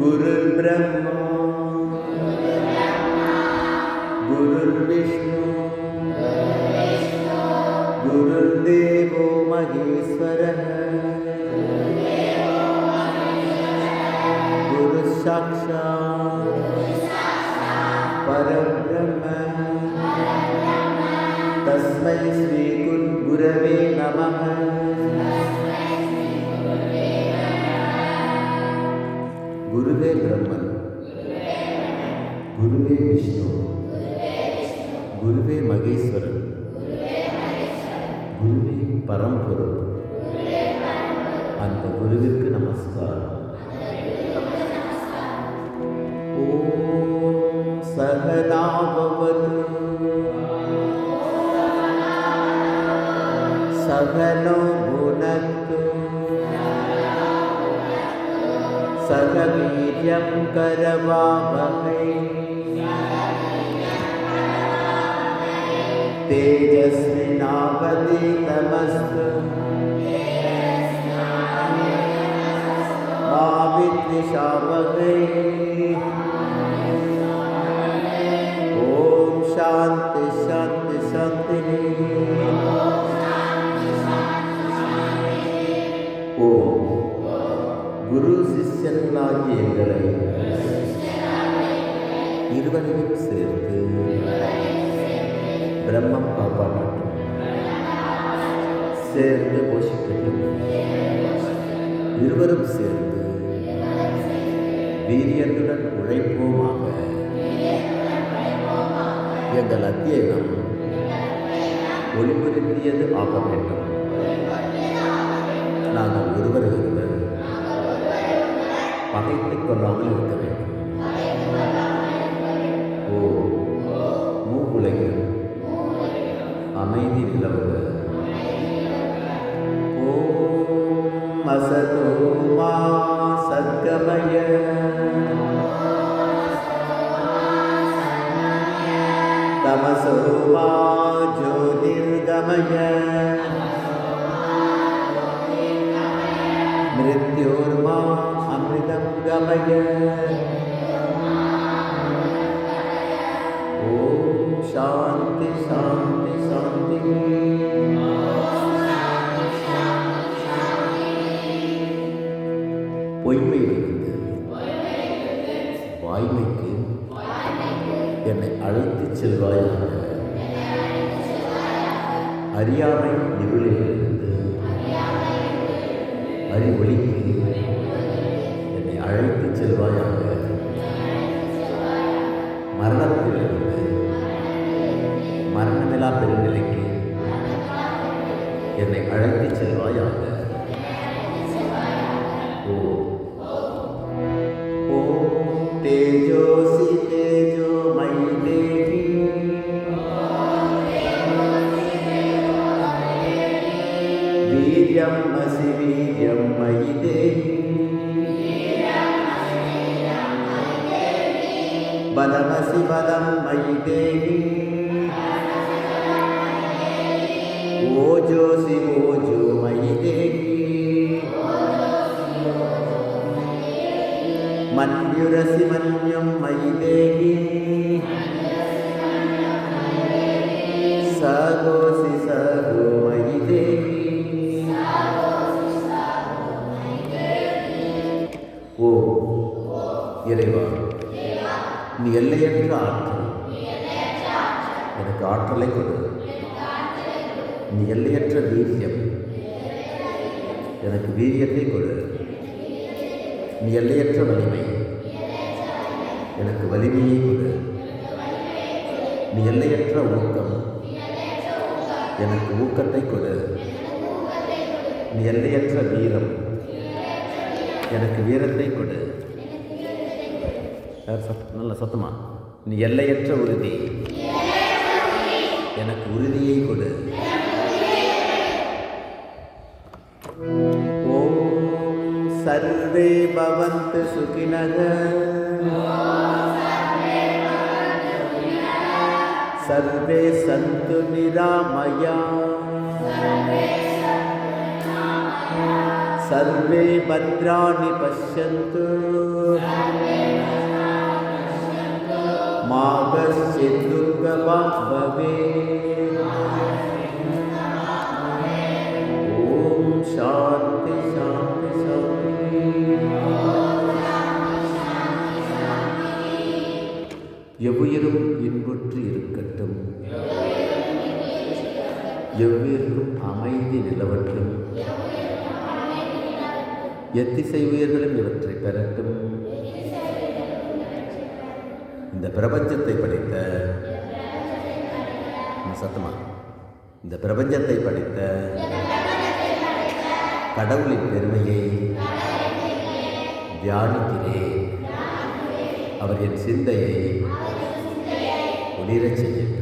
गुरुर्ब्रह्मा गुरुर्विष्णु गुरुर्देवो महेश्वरः गुरुसाक्षात् परब्रह्म तस्मै श्री गुरवे नमः। गुरुवे ब्रह्मन गुरुवे विष्णु गुरुवे महेश्वरन गुरुवे परம்பொருள் அந்த குருவிற்கு நமஸ்காரம். ஓம் சகனா பவது சகனோ புனக்து सह वीर्यं करवावहै तेजस्विनावधीतमस्तु मा विद्विषावहै। ओम शांति शांति शांति। ओम குரு சிஷ்யர்களாகிய எங்களை இருவரையும் சேர்த்து பிரம்மம் காப்பாற்றட்டும், சேர்ந்து போஷிக்கட்டும். இருவரும் சேர்ந்து வீரியத்துடன் உழைப்போமாக. எங்கள் அத்தியனம் ஒளிபுரிந்தியது ஆக வேண்டும். நாங்கள் ஒருவர் பகைத்துக் கொள்ளாமல் இருக்க வேண்டும். ஓ மூவுலகில் அமைதி நிலவுக. ஓம் அசதோ மா சத்கமய தமசோ மா ஜோதிர்கமய மிருத்யோர்மா அமிர்தம் கமய. ஓம் சாந்தி சாந்தி சாந்தி. பொய்மையிலிருந்து வாய்மைக்கு என்னை அழைத்துச் செல்வாயாக. அறியாமை இருளிலிருந்து அறிவொளிக்கு என்னை அழைத்துச் செல்வாயாக. மரணத்திலிருந்து மரணமில்லா பெருநிலைக்கு என்னை அழைத்துச் செல்வாயாக. ஓ ஓ தேஜோசி தேஜோ மயி தேவி வீர்யம் அசி வீர்யம் மயி தேவி बलमसि बलं मयि देहि ओजोसि ओजो मयि देहि मन्युरसि मन्युं मयि देहि सगोसि सगो मयि देहि। ओ इरेवा நீ எல்லையற்ற ஆற்றல், எனக்கு ஆற்றலை கொடு. நீ எல்லையற்ற வீரியம், எனக்கு வீரியத்தை கொடு. நீ எல்லையற்ற வலிமை, எனக்கு வலிமையை கொடு. நீ எல்லையற்ற ஊக்கம், எனக்கு ஊக்கத்தை கொடு. நீ எல்லையற்ற வீரம், எனக்கு வீரத்தை கொடு. நல்ல சத்தமா. நீ எல்லையற்ற உறுதி, எனக்கு உறுதியை கொடு. ஓம் சர்வே பவந்து சுகினக सर्वे सन्तु निरामया सर्वे भद्राणि पश्यन्तु मा कश्चित् दुःखभाग् भवेत्। ॐ शान्ति शान्ति शान्ति। எவ்வுயிரும் இன்புற்று இருக்கட்டும், எவ்வுயிர்க்கும் அமைதி நிலவட்டும், எத்திசை உயிர்களும் இவற்றை பெறட்டும். இந்த பிரபஞ்சத்தை படைத்த சத்தமா இந்த பிரபஞ்சத்தை படைத்த கடவுளின் பெருமையை தியானிக்கிறேன். அவர் என் சிந்தையை ஒளிரச் செய்யட்டும்.